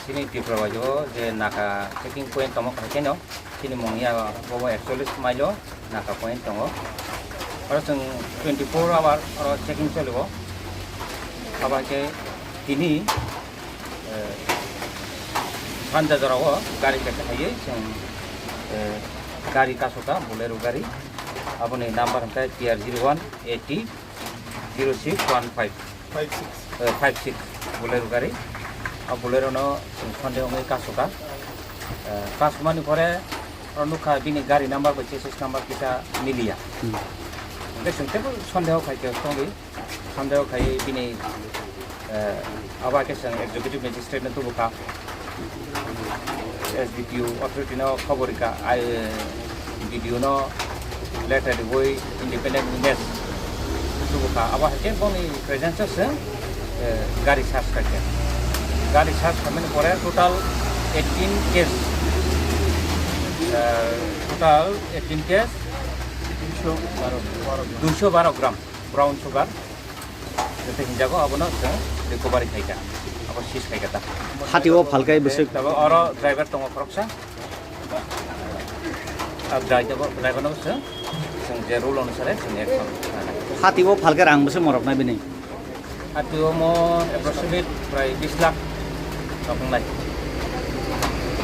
sini Diprawajo je naka checking point tomo kakeno sini mongya bobo 41 mailo naka point tomo aro sing 24 hour aro checking cholibo abake tini handa jarago gari kete haye sing gari kasuka bolero gari abone number hamta TR01 80 0615 56 bolero gari bolero no sonde ongai kasuka kasumani pore অনুকা বিনি গাড়ি number বা chassis number কিটা মিলিয়া দেখুন তেবো সন্দেহ খাইতে সঙ্গে সন্দেহ খাই বিনি আবাকে সঙ্গে এক্সিকিউটিভ ম্যাজিস্ট্রেট তো বুকা এসডিপিও অথরিটি নো খবরিকা আই ভিডিও নো লেটার বই ইন্ডিপেন্ডেন্ট ইমেজ তো বুকা আবা হেকে বনি প্রেজেন্সেস গাড়ি সার্চ খাইতে গাড়ি সার্চ খামেন পরে total 18 case total 18 case 212 gram brown sugar jete hinjago abono recovery khaika abo sis khaika ta hatiwo phalkai bese tabo oro driver tongo proksa ab driver no se sing je rule anusare sing action hatiwo phalkai rang bese morok na bini hatiwo mo approximate pray 20 lakh tapung lai